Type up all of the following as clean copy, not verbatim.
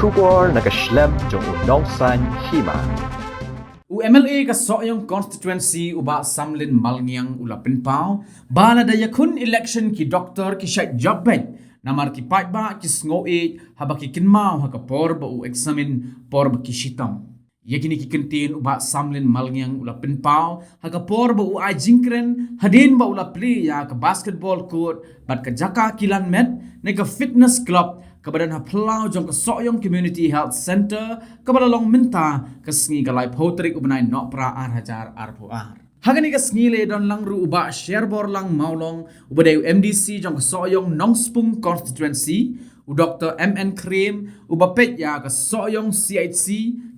Shubor nakaslem jong unongsan hima. UMLA ka soyong constituency uba samlin malngiang ulapin pau bala daya kun election ki doktor ki syait jobbet namar ki paitba ki sngoe habaki kinmau haka por ba u examine por ba ki shitam yakini ki kentin uba samlin malngiang ulapin pau haka por ba u ajingkren hadin ba ulapli ya ka basketball court bat ka jaka kilan met nega fitness club kebadan haplau jong ke soyong community health center kebada long minta kesngi galai potrik ubnai nok pra arhajar arpuar hagani kesngi le don lang ru uba sherbor lang maulong ubadai MDC jong ke soyong nongspung constituency u Dr. MN Krim uba pet ya ke soyong CHC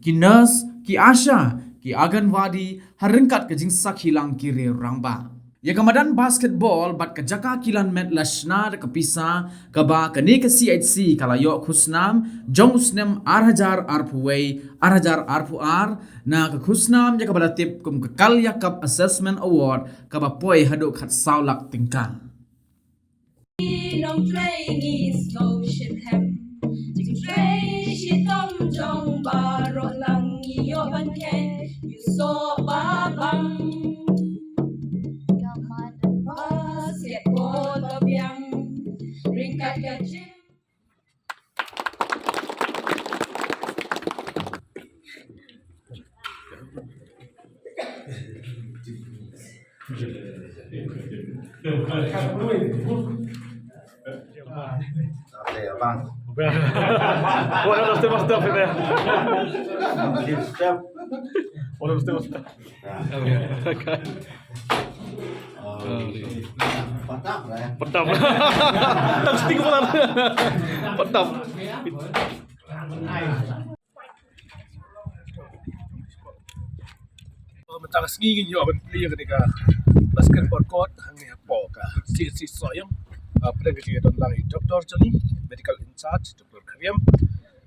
ki nurse ki asha ki aganwadi harengkat ke jingsak hilang kiri rangba ya kamadan basketball bat ke jaka kilan met lashna de kepisa kaba kani ke CHC kala yo khusnam jong usnem arhajar arpuwei arhajar arpuar na ke khusnam ya kabada tip kum ke kalya cup assessment award kaba poi haduk khat saulak tingkal nong tray ni slow shit hem jing tray shit tom jong baro lang yo ban ken you so babang basketball babiang ringkat kecil Bang. Wala mesti mesti ini. Wala mesti mesti. Patap lah ya. Petap. Tak sting pula. Petap. Mentang sengi yo ben player ketika basketball court hangnya poka. Si soyong pada ketika don lang doktor joni medical in charge Dr. Karim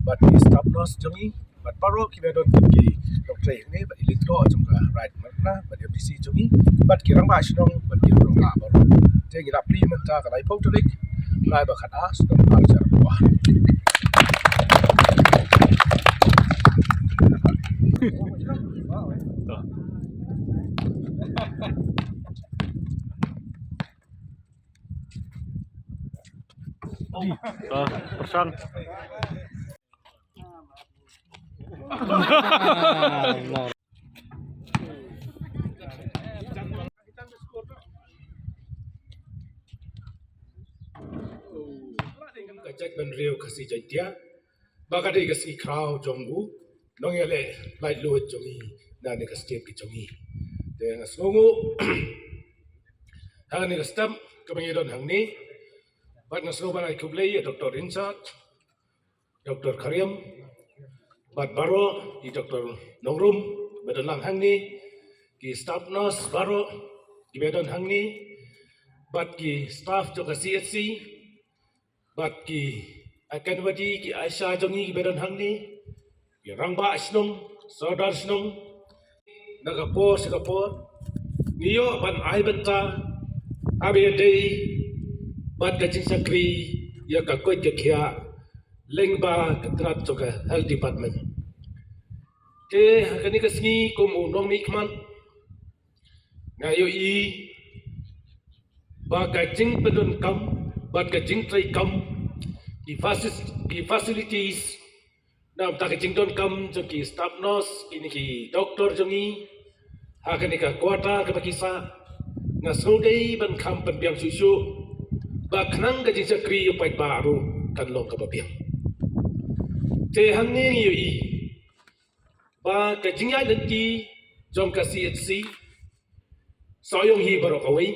but staff nurse joni but paro ki don ki doktor ini but ilitro jongka right makna but MDC joni but kirang ba sinong but ki rong la bor te ngira pri menta ka lai potrik lai ba khata sudom arjar wa Persan. Kajak ben rio kasi jaitia bagade kasi crowd jonggu nongele light load jongi na ne kastem ki jongi de ngasongu hangani kastam kabangidon hangni bat ngasroban ay kublay Dr. Insat Dr. Karim bat baro di Dr. Nongrum bedalang hangni ki staff nurse baro ki bedon hangni bat ki staff jo CHC bat ki akanwadi ki Aisha jongi ki bedon hangni ki rangba asnong sodar snong nagapor Singapore niyo ban ay benta abiyadei bat kacing sakri ya kakoi kekia lengba ketrat juga health department ke kani kasni kum unong nikman ngayo i ba kacing pedun kam bat kacing trai kam di facilities nam ta kacing don kam joki staff nurse ini ki doktor jongi ha kani ka kuata ka pakisa ngasudei ban kam penbiang susu baknang ka jinsa kri upay baru kanlong kababiang te hangni yo i ba ka jingya nanti jong ka CHC soyong hi barok away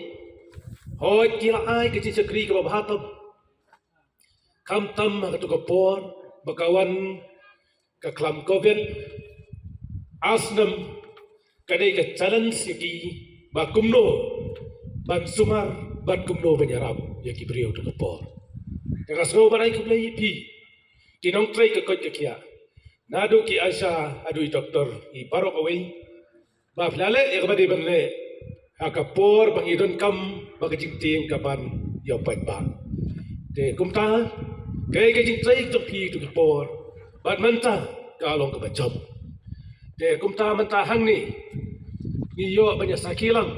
hoy kila ay ka jinsa kri ka babahatab kam tam ka tukapor bakawan ka klam covid asnam kadai ka challenge yaki ba kumno ban sumar bat kumno banyarab yaki brio to kapor ka so banai kublai pi kinong tray ka kot kia nado ki Aisha adui doktor i barok away ba flale e kabadi banle akapor bangidon kam bagajing kaban yo pat ba te kumta kay kajing tray to pi to kapor bat mentah kalong ke job. Te kumta mentah hang ni iyo banyak sakilang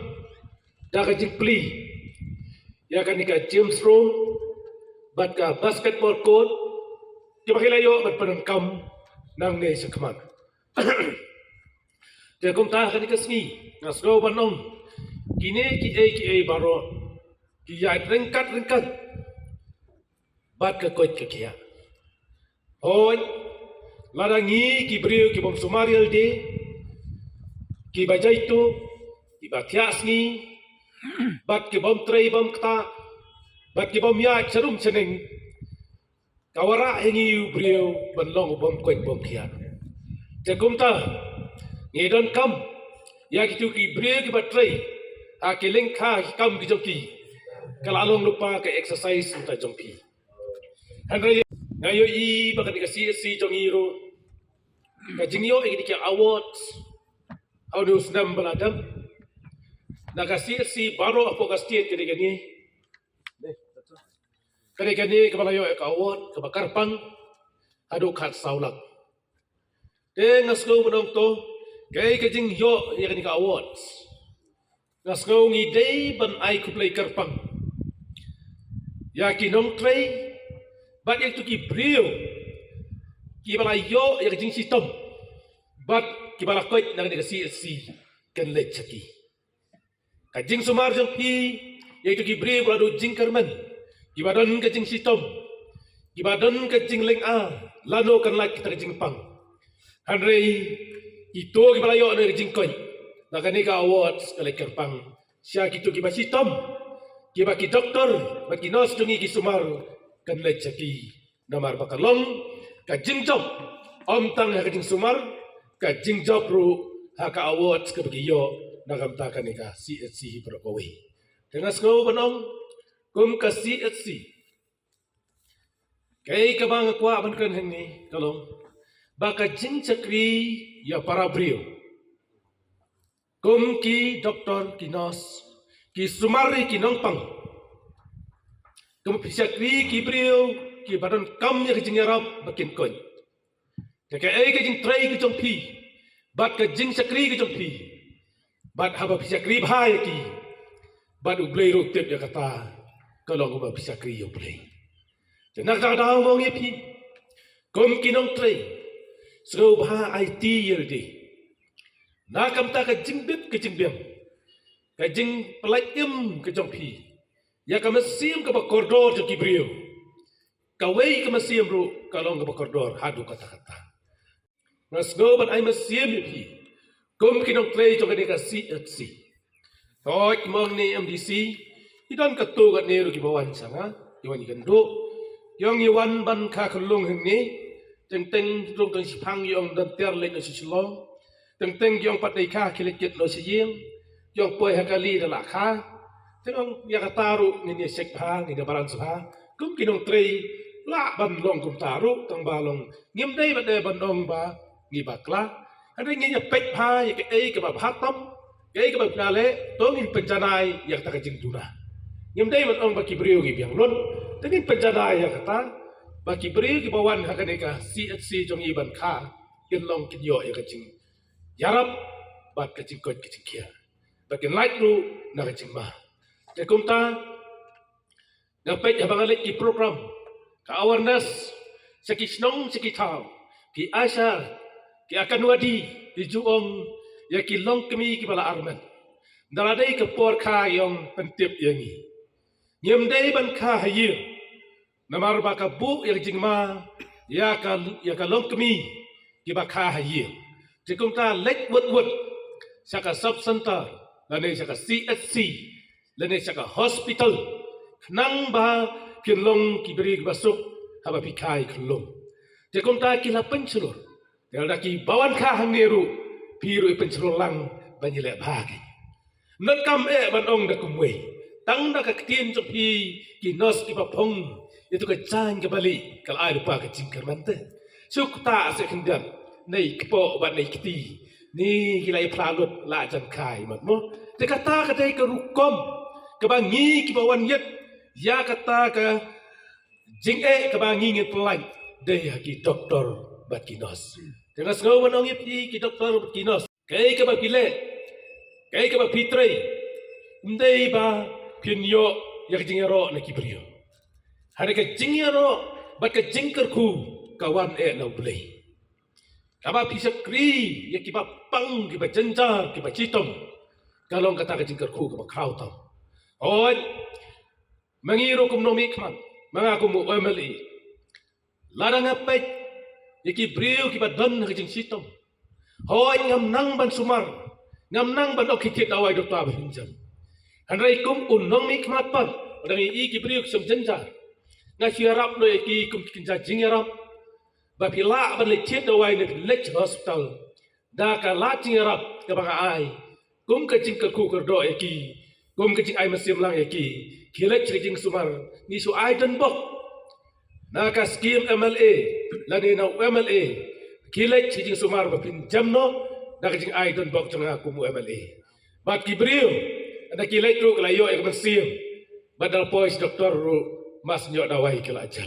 dah ka jingpli ya kan ni ka James Room bat ka basketball court di pakilayo bat panangkam nang ne sa kaman. Te kumta ka ni ka sngi ngasgo banong kini ki baro ki ya ringkat bat ka koit ka kia. Hoi larangi ki brio ki bom sumarial de ki bajai tu ki batias ni bat ki bom trei bom kta bat ki bom ya charum cheneng kawara hengi brio banlong bom koit bom kia. Jakumta ngedon kam ya ki tu ki brio ki batrei a ki lengkha ki kam ki joki kalalong lupa ke exercise uta jongpi. Handai ngayo I bakat dikasih si jongiro kajingyo ikit awards how do senam beladam nakasih si baru apa kasih kini kepala yo award kebakar pang adu kat saulang ngasko menong to kay kajing yo ya kini awards ngasko ngidei ban ai kuplay karpang ya kinong tray bat yang tu ki brio ki bala yo yang jing sistem bat ki bala koit nang negasi si kan le chaki ka jing sumar jong pi yang tu ki brio bala do jing karman ki badon ka jing sistem ki badon ka jing leng a lano kan lak kita jing pang hanrei itu ki bala yo nang jing koit nak ni ka awards ka le pang sia ki tu ki ba sistem ki ba ki doktor ba ki nurse jungi ki sumar kan le chaki namar bakalong ka jingjob om tang ha ka jing sumar ka jingjob ru ha ka awards ka bagiyo nagamta ka ni ka CHC prokowi tengas ko banong kum ka CHC kay ka bang kwa ban kan ni kalong baka jing chakri ya para brio kum ki doktor ki nurse ki sumari ki nongpang kum pisakri ki brio ki badan kam ya jing yarap bakin koin ka ai ka jing trai ki jong pi bat ka jing sakri ki jong pi bat haba pisakri bhai ki bat ublei ro tep ya kata kalau ba pisakri yo blei jenak da da mong ye pi kum ki nong trai so bha IT yelde nakam ta ka jing bip ka jing biam ka jing pelaitim ka jong pi ya kamasim ka bakordor jo kibrio kawai kamasim ru kalong ka bakordor hadu kata-kata nasgo ban ai masim pi kum kinong play jo ka CHC toy mong ni MDC idon ka tu gat ne ru ki bawan sanga iwan ikan do yong iwan ban ka khulung hing ni teng teng rong teng sipang yong dan ter le no sisilong teng teng yong patai ka kilekit lo siyim yong poi hakali da la kha tengok ya kataru ni sek bang ni baran sabha kum kinong trei la ban long kum taru tang balong ngim dei ban de ban dong ba ngi bakla ada ngi pek pha ya ke ei ke ba hatam ke ke ba nale to ngin penjanai ya ta ka jing tuna ngim dei ban ong ba kibrio gi biang lon tengin penjanai ya kata ba kibrio gi bawan ha ka ne ka CHC jong i ban kha kin long kin yo ya ka jing yarap ba ka jing kot ka jing kia ba kin light ru na ka jing ma Kumta dapat abang alik ki program ka awareness seki snong seki tau ki asar ki akan wadi di juong ya ki long kemi ki bala arman daladai ke por kha yong pentip yangi nyem dai ban kha hayi namar ba ka bu ya jingma ya ka long kemi ki ba kha hayi Kumta lek wut saka sub center lane saka CHC lene saka hospital nang ba kinlong kiberi basuk haba pikai kinlong jekom ta kila pencelur delda ki bawan kha hangeru piru pencelur lang banyile bagi nan kam ban ong da kumwe tang da ka tien jop hi ki nos ki papong itu ka chan ka bali kal ai pa ka jingkar mante suk ta se kindan nei kpo ban nei kiti ni kilai plalut la jan kai mat mo te kata ka dei ka rukom kebangi kibawan yet ya kata ke jing kabangi ngit pelai deh ki doktor bat kinos. Dengan sengawa nongip ki doktor bat kinos. Kay ka ba pile? Kay ka ba pitray? Hindi ba pinyo yak jingero na kibriyo? Hari ka jingero bat ka jingker ku kawan na ulay. Kaba pisak kri yak kiba pang kiba jenjar kiba citom. Kalong kata ka jingker ku kiba kraw tau. On mangiro kum nomi kman mga kumu MLA. Larang apay yaki briyo kiba don ka jing citom. Hoy ngam nang ban sumar, ngam nang ban okikit away doktor abhinjam. Hanray kum unong mikmat pan, odang iki briyo kusum jenjar. Nga siarap no iki kum kinja jingarap. Bapila ban lecit away na lech hospital. Da ka la jingarap ka mga ay. Kum ka jing ku kerdo iki, kum ka jing ay masim lang iki. Kilek jing sumar, ni su ay dan bok. Na ka skim MLA, lani na MLA. Kilek jing sumar bapin jamno na kajing ay don bok jang aku mu MLA. Bat kibriyo ada kilek ru kalayo ek masim. Badal pois doktor ru mas nyok dawai kala jam.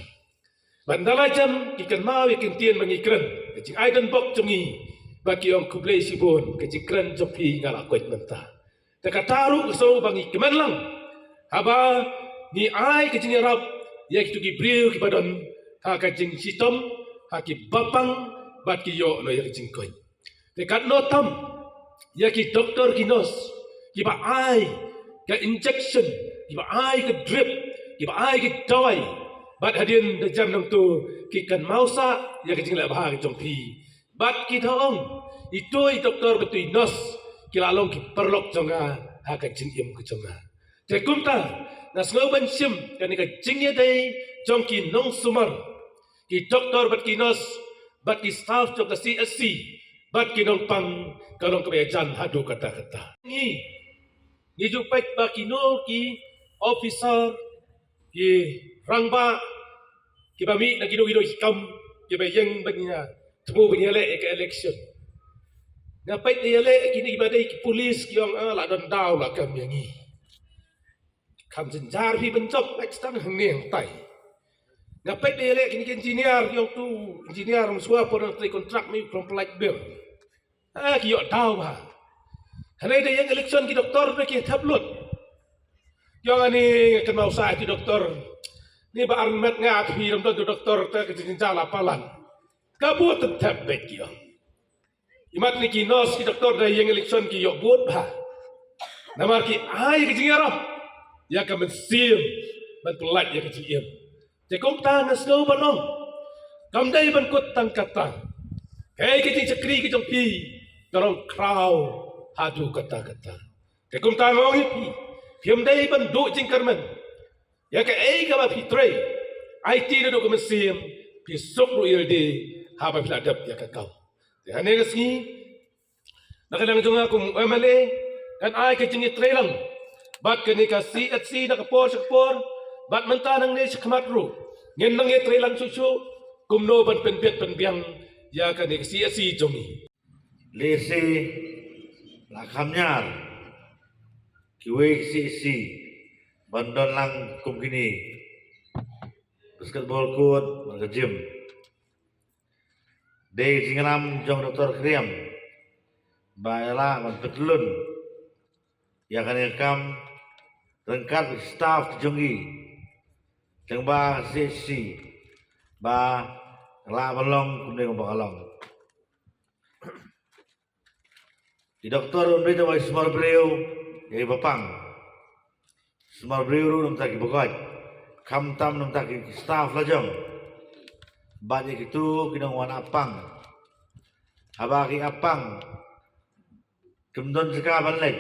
Bandala jam kikan mau ikin tien mangikren kajing ay don bok jangi baki ong kublay sibon kajing kren jopi ngala koit menta. Takataru so bangi keman lang. Haba ni ay kajing yarap ya kitu kibriyo kibadon ha kajing sitom ha ki bapang bat ki yo no yak jingkoy. Dekat notam ya ki doktor kinos ki ba ai ka injection ki ba ai ka drip ki ba ai ki dawai bat hadin de jam nang tu ki kan mausa ya ki jingla bah ki jompi bat ki thong itoi doktor betui nos ki lalong ki perlok jonga ha ka jingim ku jonga. Te kumta nas ngoban sim kan ka jingya dei jongki nong sumar ki doktor bat ki nos bat ki staff jok ka CSC bat ki nong pang kalong kebejan hadu kata-kata ni jupek ba ki no ki officer ki rangba ki bami na gido hikam ki bayang banya temu banyale ke election ngapai dia le kini ibadai ki polis ki ong la don daw la kam yangi kam jenjar hi bencop ek stang heng tai ngapai dia le kini engineer yang tu engineer muswa por tri kontrak mi from like bill ki yo daw ba hanai dia yang election ki doktor be ki tablut yang ani kan mau sa ki doktor ni ba armet ngat hi ram do doktor ta ki jala palan kabut tetap be ki yo imat ni ki nos ki doktor da yang election ki yo buat ba namar ki ai ki jingarap ya ka mensim ban pelat ya ki jiem te kom ta na snow banong kam dai ban kut tang kata hey ki chakri ki jong pi torong kraw hadu kata-kata te kom ta ngong pi phim dai ban du jing karmen ya ka ei ka ba pi tre IT na do ko mensim pi sok ru ilde ha ba filadap ya ka kau te hane ka singi nakadang jong aku MLA kan ai ka jingi tre lang bat ka ni ka CSC na ka por bat menta nang ni sikmat ru ngin nang etre lang susu kumno ban penpet penbiang ya kan ni CSC jongi Lese la kamnyar kiwe si bandon lang kum kini basketball court ke gym de singram jong doktor kriam baela ban petlun ya kan kam lengkap staff jongi Jeng ba sisi ba la balong kuning ba kalong. Di doktor undi jawai small breu yai bapang. Small breu ru nang taki bokoj. Kam tam nang taki staff lajong. Ba ye kitu kinang wan apang. Habaki apang. Kemdon seka banlek.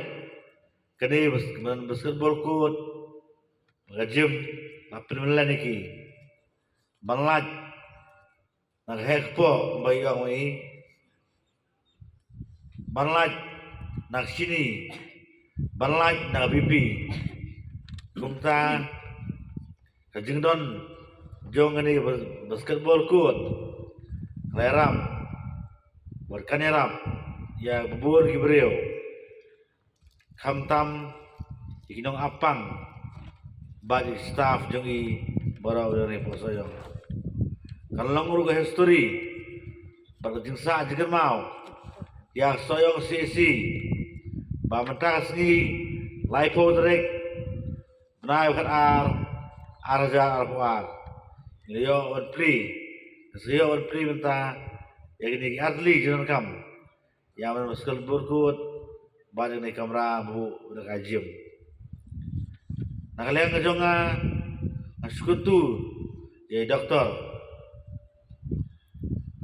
Kani basketball court. Gym apin melan iki banlaj nak hekpo bayang wi banlaj nak sini banlaj nak bibi kumta kajing don jong ani basketball court leram berkaneram ya bubur gibreo kamtam ikinong apang bagi staff jongi barau dari posoyong. Kalau nguru ke history, Berjengsa juga mau. Yang soyong sisi. Bamentah sengi. Laipo direk. Benai bukan arja arpuar. Yo on pri. Saya on pri mentah. Yang ini adli jangan kam. Yang mana sekal berkut. Banyak ni kamera bu udah kajian. Nah kalian kejonga sekutu jadi doktor.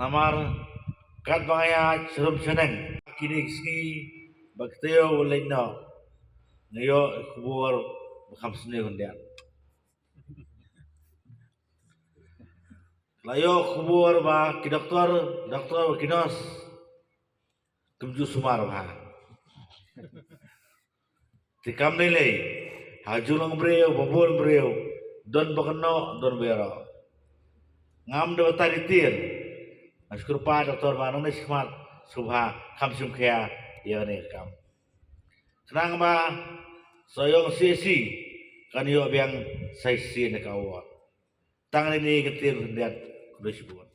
Namar kat bangaya serum seneng. Kini ski bakteo boleh no. Ngayo kubur makam seni hundian. Layo kubur ba ki doktor kinos kemju sumar ba. Tikam nilai hajulong brio bobol brio don bakno don bero ngam do taritir askur pa doktor manong nismat subha kam sumkhya yane kam senang ba soyong sisi kan yo biang saisi ne kawa tang ni ketir hendak kulis buat